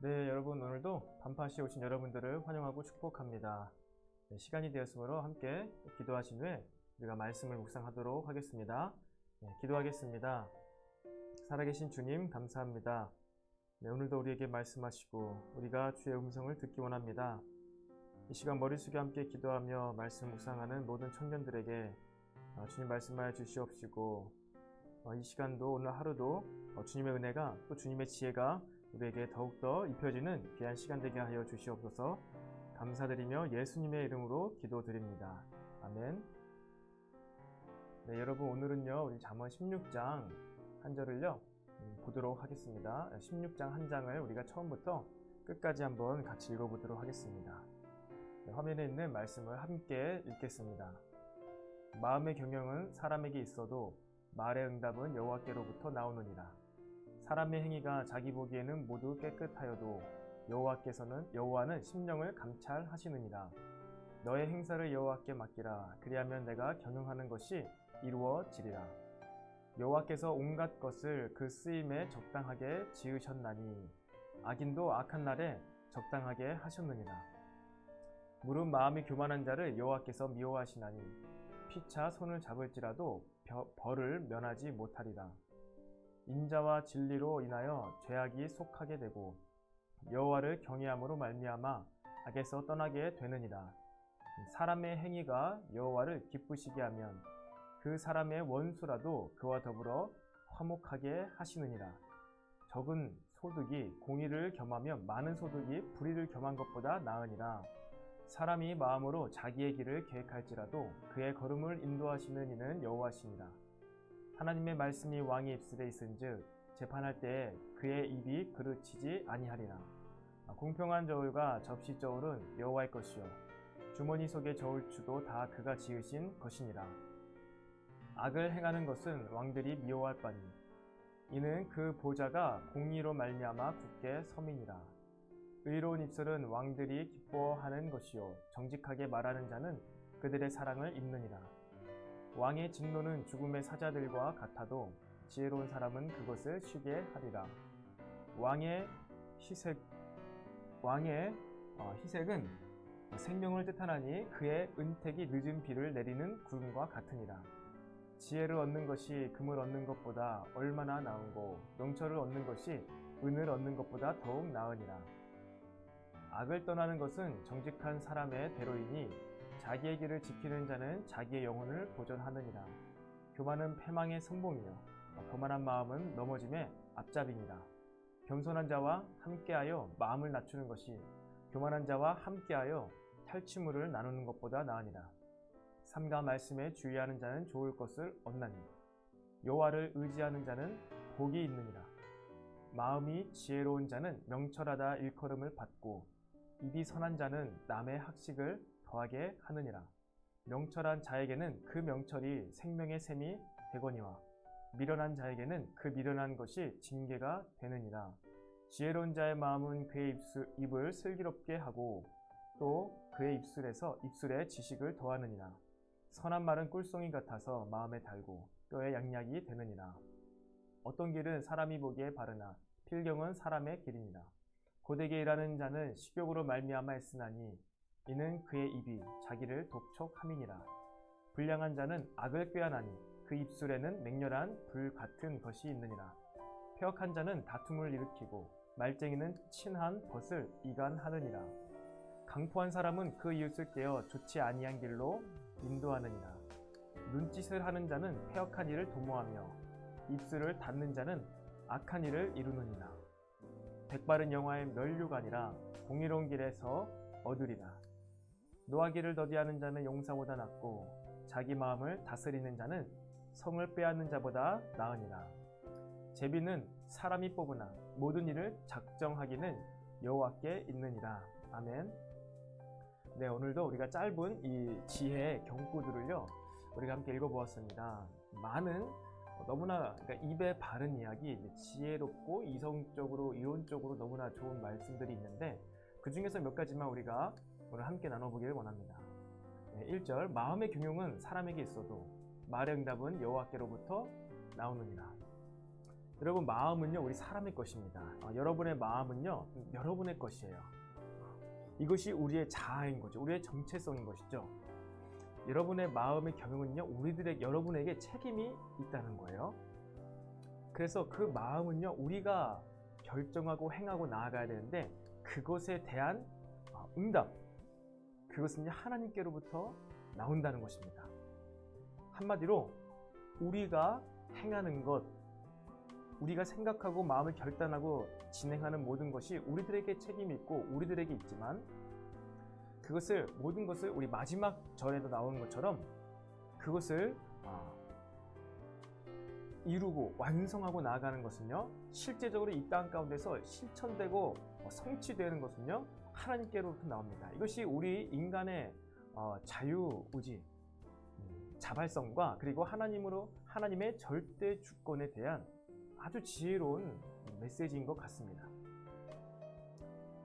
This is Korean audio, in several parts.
네, 여러분 오늘도 반파시에 오신 여러분들을 환영하고 축복합니다. 네, 시간이 되었으므로 함께 기도하신 후에 우리가 말씀을 묵상하도록 하겠습니다. 네, 기도하겠습니다. 살아계신 주님 감사합니다. 네, 오늘도 우리에게 말씀하시고 우리가 주의 음성을 듣기 원합니다. 이 시간 머리 숙여 함께 기도하며 말씀 묵상하는 모든 청년들에게 주님 말씀하여 주시옵시고 이 시간도 오늘 하루도 주님의 은혜가 또 주님의 지혜가 우리에게 더욱더 입혀지는 귀한 시간 되게 하여 주시옵소서. 감사드리며 예수님의 이름으로 기도드립니다. 아멘. 네, 여러분 오늘은요 우리 잠언 16장 한 절을요 보도록 하겠습니다. 16장 한 장을 우리가 처음부터 끝까지 한번 같이 읽어보도록 하겠습니다. 네, 화면에 있는 말씀을 함께 읽겠습니다. 마음의 경영은 사람에게 있어도 말의 응답은 여호와께로부터 나오느니라. 사람의 행위가 자기 보기에는 모두 깨끗하여도 여호와는 심령을 감찰하시느니라. 너의 행사를 여호와께 맡기라. 그리하면 내가 경영하는 것이 이루어지리라. 여호와께서 온갖 것을 그 쓰임에 적당하게 지으셨나니 악인도 악한 날에 적당하게 하셨느니라. 무릇 마음이 교만한 자를 여호와께서 미워하시나니 피차 손을 잡을지라도 벌을 면하지 못하리라. 인자와 진리로 인하여 죄악이 속하게 되고 여호와를 경외함으로 말미암아 악에서 떠나게 되느니라. 사람의 행위가 여호와를 기쁘시게 하면 그 사람의 원수라도 그와 더불어 화목하게 하시느니라. 적은 소득이 공의를 겸하며 많은 소득이 불의를 겸한 것보다 나으니라. 사람이 마음으로 자기의 길을 계획할지라도 그의 걸음을 인도하시는 이는 여호와시니라. 하나님의 말씀이 왕의 입술에 있은즉 재판할 때에 그의 입이 그르치지 아니하리라. 공평한 저울과 접시 저울은 여호와의 것이요 주머니 속의 저울추도 다 그가 지으신 것이니라. 악을 행하는 것은 왕들이 미워할 바니 이는 그 보좌가 공의로 말미암아 굳게 서민이라. 의로운 입술은 왕들이 기뻐하는 것이요 정직하게 말하는 자는 그들의 사랑을 입느니라. 왕의 진노는 죽음의 사자들과 같아도 지혜로운 사람은 그것을 쉬게 하리라. 왕의 희색은 생명을 뜻하나니 그의 은택이 늦은 비를 내리는 구름과 같으니라. 지혜를 얻는 것이 금을 얻는 것보다 얼마나 나은고 명철을 얻는 것이 은을 얻는 것보다 더욱 나으니라. 악을 떠나는 것은 정직한 사람의 대로이니 자기의 길을 지키는 자는 자기의 영혼을 보존하느니라. 교만은 패망의 선봉이요 거만한 마음은 넘어짐의 앞잡이니라. 겸손한 자와 함께하여 마음을 낮추는 것이 교만한 자와 함께하여 탈취물을 나누는 것보다 나으니라. 삼가 말씀에 주의하는 자는 좋을 것을 얻나니 여호와를 의지하는 자는 복이 있느니라. 마음이 지혜로운 자는 명철하다 일컬음을 받고 입이 선한 자는 남의 학식을 더하게 하느니라. 명철한 자에게는 그 명철이 생명의 샘이 되거니와 미련한 자에게는 그 미련한 것이 징계가 되느니라. 지혜로운 자의 마음은 그의 입을 슬기롭게 하고 또 그의 입술에 지식을 더하느니라. 선한 말은 꿀송이 같아서 마음에 달고 뼈에 양약이 되느니라. 어떤 길은 사람이 보기에 바르나 필경은 사람의 길이니라. 고되게 일하는 자는 식욕으로 말미암아 했으나니 이는 그의 입이 자기를 독촉함이니라. 불량한 자는 악을 꾀하나니 그 입술에는 맹렬한 불 같은 것이 있느니라. 패역한 자는 다툼을 일으키고 말쟁이는 친한 벗을 이간하느니라. 강포한 사람은 그 이웃을 깨어 좋지 아니한 길로 인도하느니라. 눈짓을 하는 자는 패역한 일을 도모하며 입술을 닫는 자는 악한 일을 이루느니라. 백바른 영화의 면류가 아니라 공의로운 길에서 얻으리라. 노하기를 더디하는 자는 용사보다 낫고 자기 마음을 다스리는 자는 성을 빼앗는 자보다 나으니라. 제비는 사람이 뽑으나 모든 일을 작정하기는 여호와께 있느니라. 아멘. 네, 오늘도 우리가 짧은 이 지혜의 경구들을요 우리가 함께 읽어보았습니다. 많은 너무나 그러니까 입에 바른 이야기, 지혜롭고 이성적으로 이론적으로 너무나 좋은 말씀들이 있는데 그 중에서 몇 가지만 우리가 오늘 함께 나눠보기를 원합니다. 1절 마음의 경영은 사람에게 있어도 말의 응답은 여호와께로부터 나오느니라. 여러분, 마음은요, 우리 사람의 것입니다. 여러분의 마음은요, 여러분의 것이에요. 이것이 우리의 자아인 거죠. 우리의 정체성인 것이죠. 여러분의 마음의 경영은요, 여러분에게 책임이 있다는 거예요. 그래서 그 마음은요, 우리가 결정하고 행하고 나아가야 되는데, 그것에 대한 응답, 그것은 하나님께로부터 나온다는 것입니다. 한마디로 우리가 행하는 것, 우리가 생각하고 마음을 결단하고 진행하는 모든 것이 우리들에게 책임이 있고 우리들에게 있지만, 모든 것을 우리 마지막 절에도 나오는 것처럼 그것을 이루고 완성하고 나아가는 것은요, 실제적으로 이 땅 가운데서 실천되고 성취되는 것은요, 하나님께로부터 나옵니다. 이것이 우리 인간의 자유의지, 자발성과 그리고 하나님의 절대 주권에 대한 아주 지혜로운 메시지인 것 같습니다.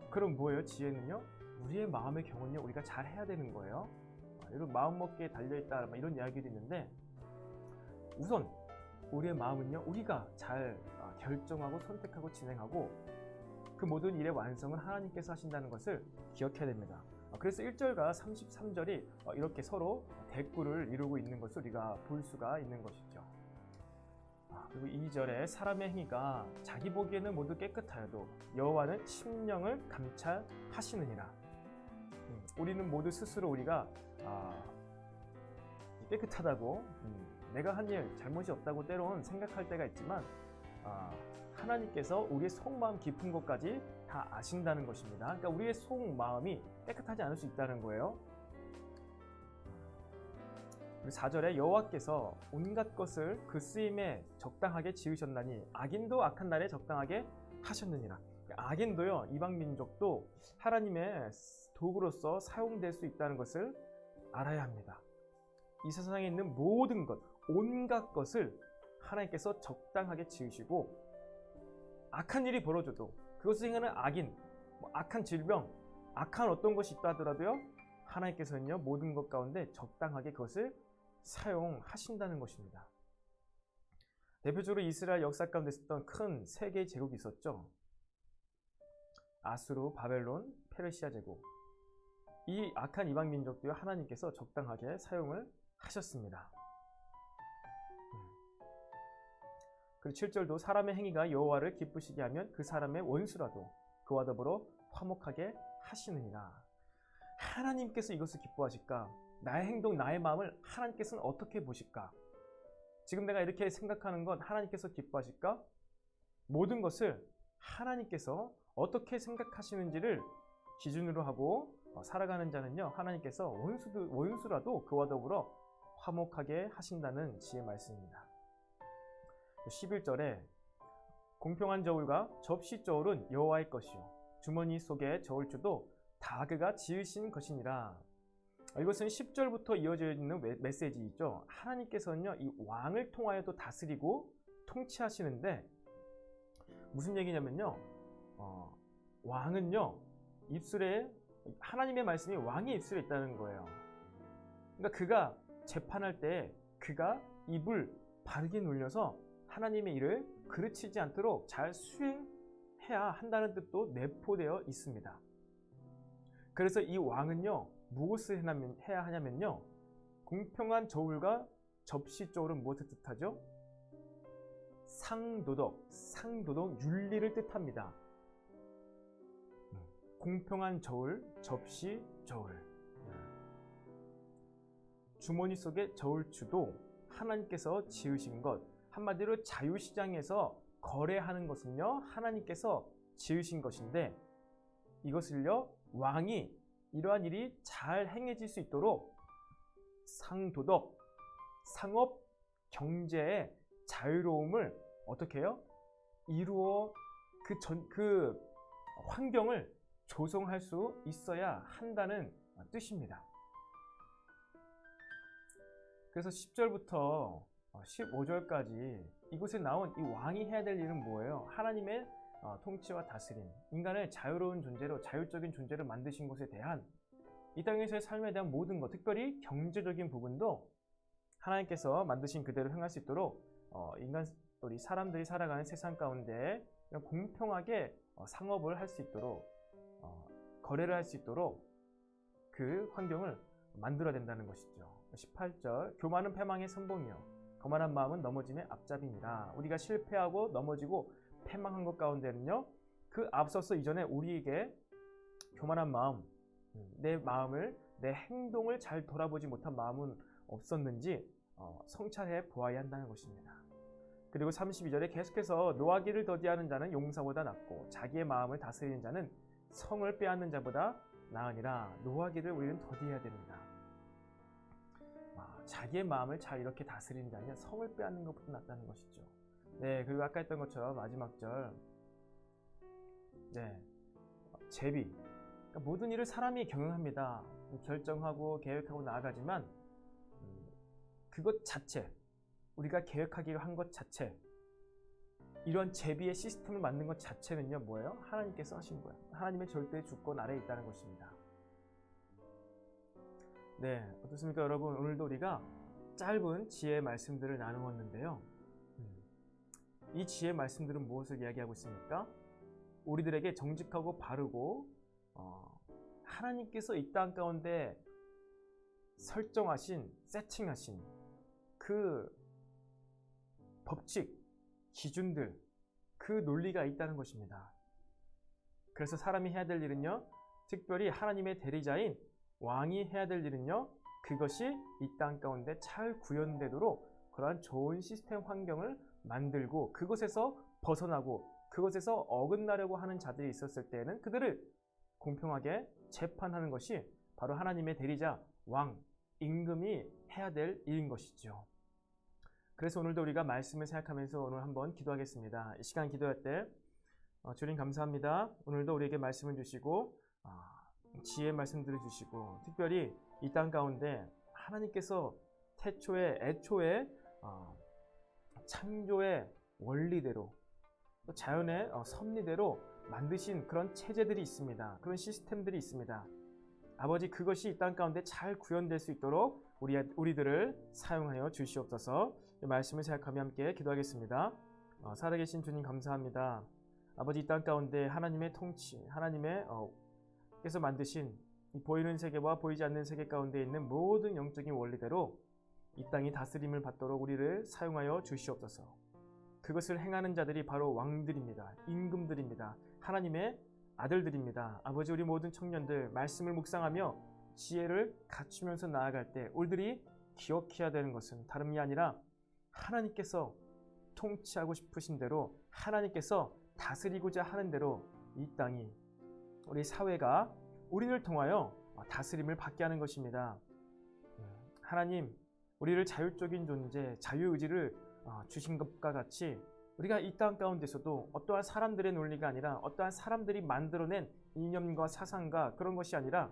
그럼 뭐예요? 지혜는요, 우리의 마음의 경우는요, 우리가 잘 해야 되는 거예요. 이런 마음먹기에 달려있다, 이런 이야기도 있는데, 우선 우리의 마음은요, 우리가 잘 결정하고 선택하고 진행하고 그 모든 일의 완성은 하나님께서 하신다는 것을 기억해야 됩니다. 그래서 1절과 33절이 이렇게 서로 대꾸를 이루고 있는 것을 우리가 볼 수가 있는 것이죠. 그리고 2절에 사람의 행위가 자기 보기에는 모두 깨끗하여도 여호와는 심령을 감찰하시느니라. 우리는 모두 스스로 우리가 깨끗하다고, 내가 한 일 잘못이 없다고 때론 생각할 때가 있지만, 하나님께서 우리의 속마음 깊은 것까지 다 아신다는 것입니다. 그러니까 우리의 속마음이 깨끗하지 않을 수 있다는 거예요. 그리고 4절에 여호와께서 온갖 것을 그 쓰임에 적당하게 지으셨나니 악인도 악한 날에 적당하게 하셨느니라. 악인도요, 이방 민족도 하나님의 도구로서 사용될 수 있다는 것을 알아야 합니다. 이 세상에 있는 모든 것, 온갖 것을 하나님께서 적당하게 지으시고, 악한 일이 벌어져도 그것을 행하는 악인, 악한 질병, 악한 어떤 것이 있다 하더라도요, 하나님께서는요, 모든 것 가운데 적당하게 그것을 사용하신다는 것입니다. 대표적으로 이스라엘 역사 가운데 있었던 큰 세 개의 제국이 있었죠. 아수르, 바벨론, 페르시아 제국. 이 악한 이방 민족도요, 하나님께서 적당하게 사용을 하셨습니다. 그리고 7절도 사람의 행위가 여호와를 기쁘시게 하면 그 사람의 원수라도 그와 더불어 화목하게 하시느니라. 하나님께서 이것을 기뻐하실까? 나의 행동, 나의 마음을 하나님께서는 어떻게 보실까? 지금 내가 이렇게 생각하는 건 하나님께서 기뻐하실까? 모든 것을 하나님께서 어떻게 생각하시는지를 기준으로 하고 살아가는 자는요, 하나님께서 원수라도 그와 더불어 화목하게 하신다는 지혜 말씀입니다. 11절에 공평한 저울과 접시 저울은 여호와의 것이요 주머니 속의 저울추도 다 그가 지으신 것이니라. 이것은 10절부터 이어져 있는 메시지이죠. 하나님께서는요, 이 왕을 통하여도 다스리고 통치하시는데, 무슨 얘기냐면요, 왕은요, 하나님의 말씀이 왕의 입술에 있다는 거예요. 그러니까 그가 재판할 때 그가 입을 바르게 눌려서 하나님의 일을 그르치지 않도록 잘 수행해야 한다는 뜻도 내포되어 있습니다. 그래서 이 왕은요, 무엇을 해야 하냐면요, 공평한 저울과 접시 저울은 무엇을 뜻하죠? 상도덕, 윤리를 뜻합니다. 공평한 저울, 접시 저울. 주머니 속의 저울추도 하나님께서 지으신 것, 한마디로 자유시장에서 거래하는 것은요, 하나님께서 지으신 것인데, 이것을요, 왕이 이러한 일이 잘 행해질 수 있도록 상도덕, 상업, 경제의 자유로움을 어떻게 해요? 이루어 그 환경을 조성할 수 있어야 한다는 뜻입니다. 그래서 10절부터 15절까지 이곳에 나온 이 왕이 해야 될 일은 뭐예요? 하나님의 통치와 다스림, 인간을 자유로운 존재로, 자율적인 존재로 만드신 것에 대한, 이 땅에서의 삶에 대한 모든 것, 특별히 경제적인 부분도 하나님께서 만드신 그대로 행할 수 있도록 우리 사람들이 살아가는 세상 가운데 공평하게 상업을 할 수 있도록 거래를 할 수 있도록 그 환경을 만들어야 된다는 것이죠. 18절 교만은 패망의 선봉이요 거만한 마음은 넘어짐의 앞잡이니라. 우리가 실패하고 넘어지고 패망한 것 가운데는요, 그 앞서서 이전에 우리에게 교만한 마음, 내 마음을, 내 행동을 잘 돌아보지 못한 마음은 없었는지 성찰해 보아야 한다는 것입니다. 그리고 32절에 계속해서 노하기를 더디하는 자는 용사보다 낫고 자기의 마음을 다스리는 자는 성을 빼앗는 자보다 나으니라. 노하기를 우리는 더디해야 됩니다. 자기의 마음을 잘 이렇게 다스리는 자는 성을 빼앗는 것보다 낫다는 것이죠. 네, 그리고 아까 했던 것처럼 마지막 절, 네, 제비. 그러니까 모든 일을 사람이 경영합니다. 결정하고 계획하고 나아가지만 그것 자체, 우리가 계획하기로 한 것 자체, 이런 제비의 시스템을 만든 것 자체는요, 뭐예요? 하나님께서 하신 거예요. 하나님의 절대 주권 아래에 있다는 것입니다. 네, 어떻습니까 여러분? 오늘도 우리가 짧은 지혜의 말씀들을 나누었는데요. 이 지혜의 말씀들은 무엇을 이야기하고 있습니까? 우리들에게 정직하고 바르고 하나님께서 이 땅 가운데 설정하신, 세팅하신 그 법칙, 기준들, 그 논리가 있다는 것입니다. 그래서 사람이 해야 될 일은요, 특별히 하나님의 대리자인 왕이 해야 될 일은요, 그것이 이 땅 가운데 잘 구현되도록 그러한 좋은 시스템 환경을 만들고 그것에서 벗어나고 그것에서 어긋나려고 하는 자들이 있었을 때에는 그들을 공평하게 재판하는 것이 바로 하나님의 대리자, 왕, 임금이 해야 될 일인 것이죠. 그래서 오늘도 우리가 말씀을 생각하면서 오늘 한번 기도하겠습니다. 이 시간 기도할 때 주님 감사합니다. 오늘도 우리에게 말씀을 주시고 지혜의 말씀들을 주시고 특별히 이 땅 가운데 하나님께서 태초에 애초에 창조의 원리대로 또 자연의 섭리대로 만드신 그런 체제들이 있습니다. 그런 시스템들이 있습니다. 아버지, 그것이 이 땅 가운데 잘 구현될 수 있도록 우리들을 사용하여 주시옵소서. 이 말씀을 생각하며 함께 기도하겠습니다. 살아계신 주님 감사합니다. 아버지, 이 땅 가운데 하나님의 통치, 하나님의 께서 만드신 이 보이는 세계와 보이지 않는 세계 가운데 있는 모든 영적인 원리대로 이 땅이 다스림을 받도록 우리를 사용하여 주시옵소서. 그것을 행하는 자들이 바로 왕들입니다. 임금들입니다. 하나님의 아들들입니다. 아버지, 우리 모든 청년들 말씀을 묵상하며 지혜를 갖추면서 나아갈 때 우리들이 기억해야 되는 것은 다름이 아니라 하나님께서 통치하고 싶으신 대로, 하나님께서 다스리고자 하는 대로 이 땅이, 우리 사회가 우리를 통하여 다스림을 받게 하는 것입니다. 하나님, 우리를 자율적인 존재, 자유의지를 주신 것과 같이 우리가 이 땅 가운데서도 어떠한 사람들의 논리가 아니라 어떠한 사람들이 만들어낸 이념과 사상과 그런 것이 아니라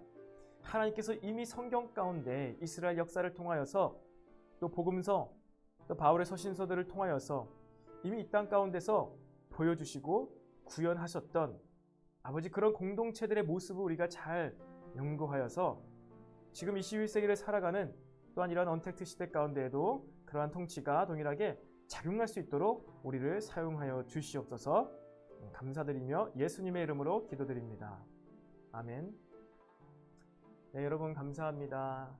하나님께서 이미 성경 가운데 이스라엘 역사를 통하여서 또 복음서, 또 바울의 서신서들을 통하여서 이미 이 땅 가운데서 보여주시고 구현하셨던 아버지, 그런 공동체들의 모습을 우리가 잘 연구하여서 지금 21세기를 살아가는 또한 이러한 언택트 시대 가운데에도 그러한 통치가 동일하게 작용할 수 있도록 우리를 사용하여 주시옵소서. 감사드리며 예수님의 이름으로 기도드립니다. 아멘. 네, 여러분 감사합니다.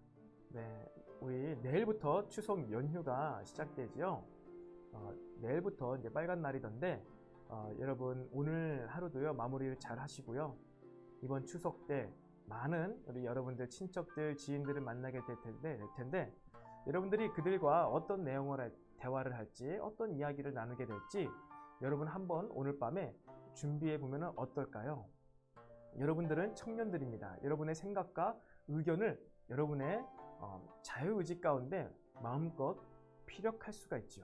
네, 우리 내일부터 추석 연휴가 시작되지요. 내일부터 이제 빨간 날이던데 여러분 오늘 하루도요 마무리를 잘 하시고요. 이번 추석 때 많은 우리 여러분들 친척들, 지인들을 만나게 될 텐데 여러분들이 그들과 어떤 내용을 대화를 할지, 어떤 이야기를 나누게 될지 여러분 한번 오늘 밤에 준비해 보면 어떨까요? 여러분들은 청년들입니다. 여러분의 생각과 의견을 여러분의 자유의지 가운데 마음껏 피력할 수가 있죠.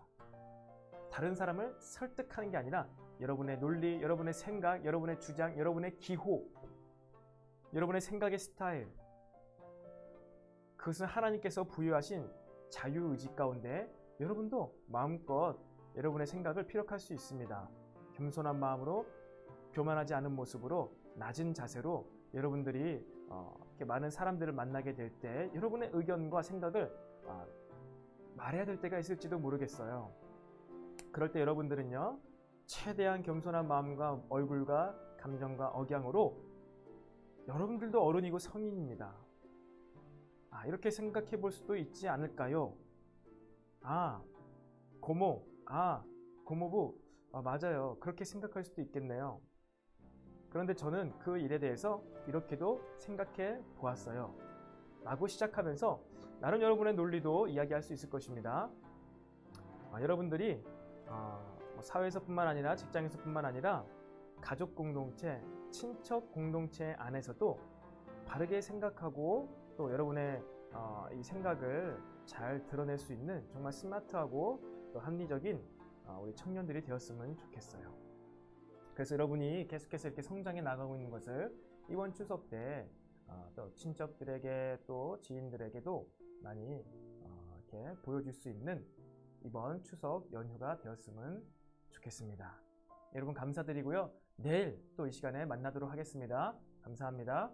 다른 사람을 설득하는 게 아니라 여러분의 논리, 여러분의 생각, 여러분의 주장, 여러분의 기호, 여러분의 생각의 스타일, 그것은 하나님께서 부여하신 자유의지 가운데 여러분도 마음껏 여러분의 생각을 피력할 수 있습니다. 겸손한 마음으로, 교만하지 않은 모습으로, 낮은 자세로 여러분들이 이렇게 많은 사람들을 만나게 될 때 여러분의 의견과 생각을 말해야 될 때가 있을지도 모르겠어요. 그럴 때 여러분들은요, 최대한 겸손한 마음과 얼굴과 감정과 억양으로 여러분들도 어른이고 성인입니다. 이렇게 생각해 볼 수도 있지 않을까요? 고모, 고모부, 맞아요. 그렇게 생각할 수도 있겠네요. 그런데 저는 그 일에 대해서 이렇게도 생각해 보았어요. 라고 시작하면서 나름 여러분의 논리도 이야기할 수 있을 것입니다. 여러분들이 사회에서뿐만 아니라 직장에서뿐만 아니라 가족 공동체, 친척 공동체 안에서도 바르게 생각하고 또 여러분의 이 생각을 잘 드러낼 수 있는 정말 스마트하고 또 합리적인 우리 청년들이 되었으면 좋겠어요. 그래서 여러분이 계속해서 이렇게 성장해 나가고 있는 것을 이번 추석 때 또 친척들에게 또 지인들에게도 많이 이렇게 보여줄 수 있는 이번 추석 연휴가 되었으면 좋겠습니다. 여러분 감사드리고요. 내일 또 이 시간에 만나도록 하겠습니다. 감사합니다.